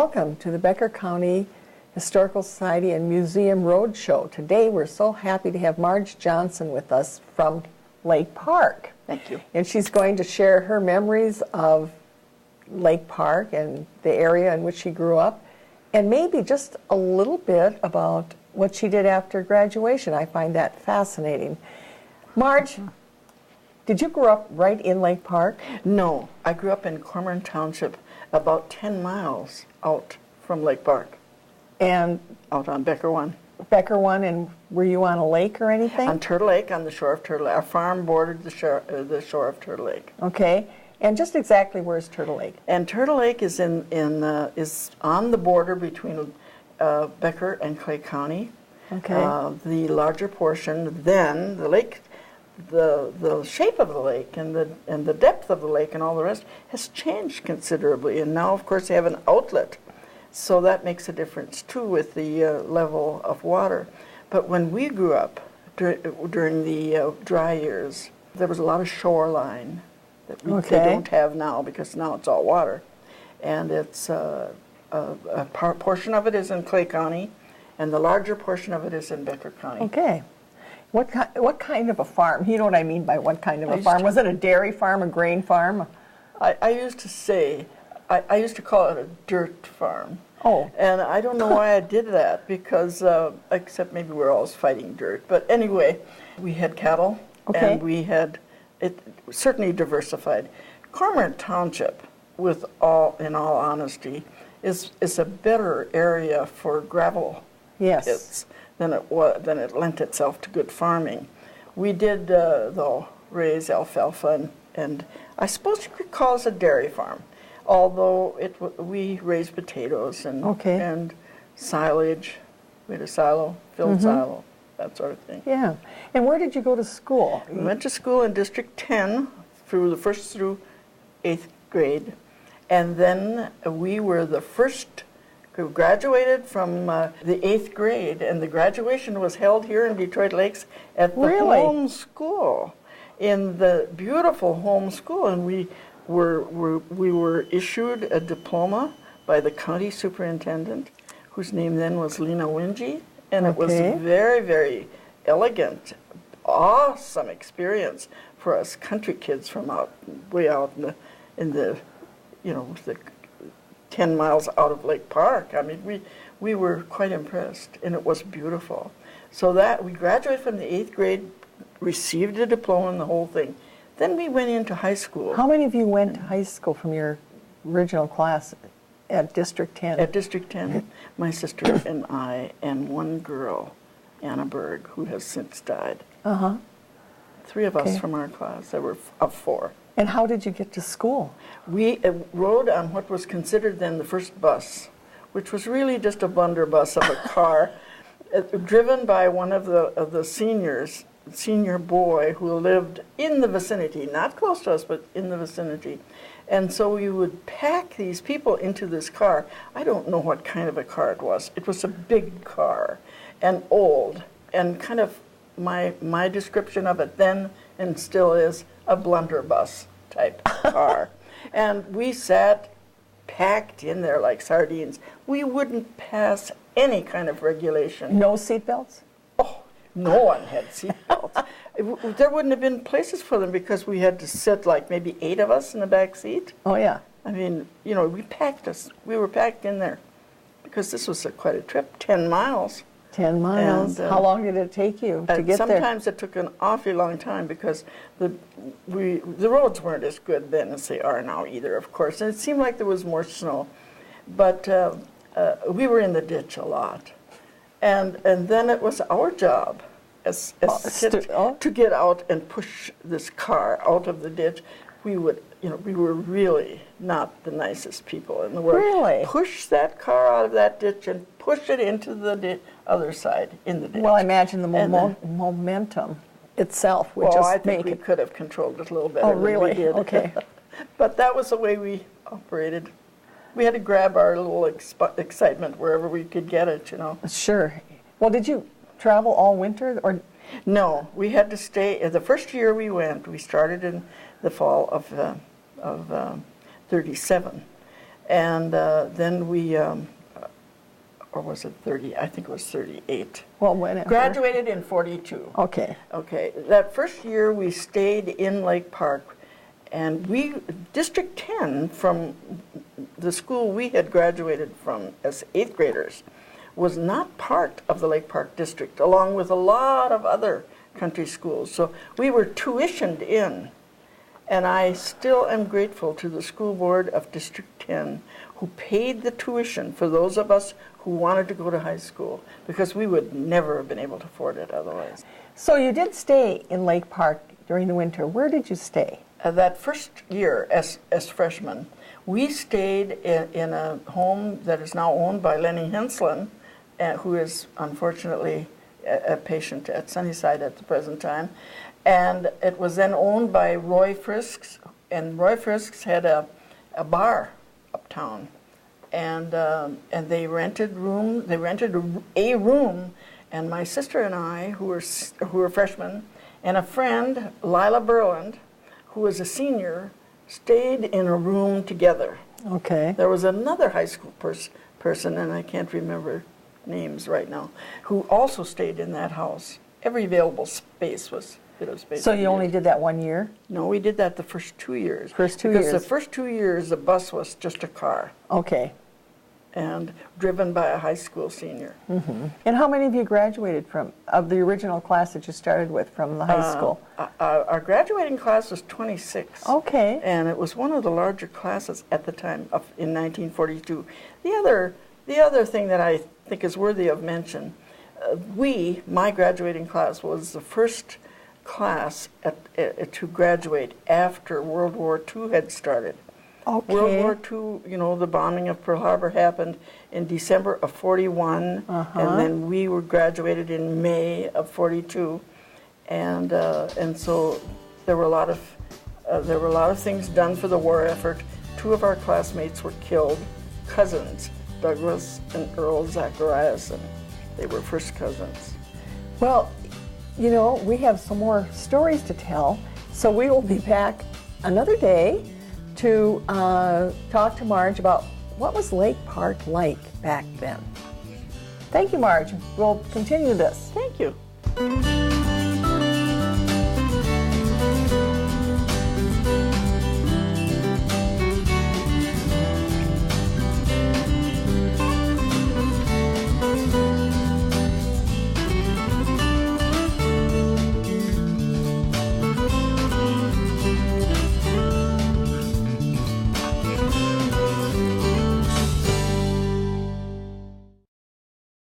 welcome to the Becker County Historical Society and Museum Roadshow. Today we're so happy to have Marj Johnson with us from Lake Park. Thank you. And she's going to share her memories of Lake Park and the area in which she grew up, and maybe just a little bit about what she did after graduation. I find that fascinating. Marj, did you grow up right in Lake Park? No, I grew up in Cormorant Township, about 10 miles out from Lake Park. And out on Becker One. Becker One, and were you on a lake or anything? On Turtle Lake, on the shore of Turtle Lake. Our farm bordered the shore of Turtle Lake. Okay, and just exactly where's Turtle Lake? And Turtle Lake is is on the border between Becker and Clay County. Okay. The larger portion, then the lake, the shape of the lake and the depth of the lake and all the rest has changed considerably. And now, of course, they have an outlet. So that makes a difference, too, with the level of water. But when we grew up during the dry years, there was a lot of shoreline that they don't have now, because now it's all water. And it's a portion of it is in Clay County, and the larger portion of it is in Becker County. Okay. What kind of a farm? You know what I mean by what kind of a farm? Was it a dairy farm, a grain farm? I used to say, I used to call it a dirt farm. Oh. And I don't know why I did that, because, except maybe we're always fighting dirt. But anyway, we had cattle, and we had, it certainly diversified. Cormorant Township, in all honesty, is a better area for gravel pits than it lent itself to good farming. We did, though, raise alfalfa, and I suppose you could call it a dairy farm. Although we raised potatoes and silage. We had a silo, filled silo, that sort of thing. Yeah. And where did you go to school? We went to school in District 10 through the 1st through 8th grade. And then we were the first who graduated from the 8th grade. And the graduation was held here in Detroit Lakes at the home school, in the beautiful home school. And we were issued a diploma by the county superintendent, whose name then was Lena Wingy, and it was a very, very elegant, awesome experience for us country kids from way out in the 10 miles out of Lake Park. I mean, we were quite impressed, and it was beautiful. So that we graduated from the 8th grade, received a diploma and the whole thing. Then we went into high school. How many of you went to high school from your original class at District 10? At District 10, my sister and I, and one girl, Anna Berg, who has since died. Uh-huh. 3 of us from our class. There were of 4. And how did you get to school? We rode on what was considered then the first bus, which was really just a blunderbuss of a car, driven by one of the senior boy who lived in the vicinity, not close to us, but in the vicinity. And so we would pack these people into this car. I don't know what kind of a car it was. It was a big car and old, and kind of my description of it then and still is a blunderbuss type car. And we sat packed in there like sardines. We wouldn't pass any kind of regulation. No seatbelts? Oh, no one had seatbelts. There wouldn't have been places for them, because we had to sit like maybe 8 of us in the back seat. Oh, yeah. I mean, we were packed in there, because this was quite a trip, 10 miles. 10 miles. And, how long did it take you to get there? Sometimes it took an awfully long time, because the roads weren't as good then as they are now either, of course. And it seemed like there was more snow. But we were in the ditch a lot. And then it was our job to get out and push this car out of the ditch. We were really not the nicest people in the world. Really? Push that car out of that ditch and push it into the other side in the ditch. Well, I imagine the momentum itself would I just think make we could have controlled it a little better Oh, really? than we did. Okay. But that was the way we operated. We had to grab our little excitement wherever we could get it, Sure. Well, did you travel all winter, or? No, we had to stay. The first year we went, we started in the fall of 37. And then we, or was it 30? I think it was 38. Well, whenever. Graduated in 42. Okay. Okay, that first year we stayed in Lake Park, and District 10 from the school we had graduated from as 8th graders was not part of the Lake Park district, along with a lot of other country schools. So we were tuitioned in, and I still am grateful to the school board of District 10 who paid the tuition for those of us who wanted to go to high school, because we would never have been able to afford it otherwise. So you did stay in Lake Park during the winter. Where did you stay? That first year as freshmen, we stayed in a home that is now owned by Lenny Henslin, who is unfortunately a patient at Sunnyside at the present time. And it was then owned by Roy Frisks, and Roy Frisks had a bar uptown. And they rented a room, and my sister and I, who were freshmen, and a friend, Lila Berland, who was a senior, stayed in a room together. Okay. There was another high school person, and I can't remember names right now, who also stayed in that house. Every available space was bit of space. So you only did that 1 year? No, we did that the first 2 years. First 2 years. Because the first 2 years, the bus was just a car. Okay. And driven by a high school senior. Mm-hmm. And how many of you graduated of the original class that you started with from the high school? Our graduating class was 26. Okay. And it was one of the larger classes at the time in 1942. The other thing that I think is worthy of mention, my graduating class was the first class to graduate after World War II had started. Okay. World War II, the bombing of Pearl Harbor happened in December of 41, and then we were graduated in May of 42, and so there were a lot of things done for the war effort. 2 of our classmates were killed, cousins, Douglas and Earl Zacharias, and they were first cousins. Well, we have some more stories to tell, so we will be back another day to talk to Marj about what was Lake Park like back then. Thank you, Marj. We'll continue this. Thank you.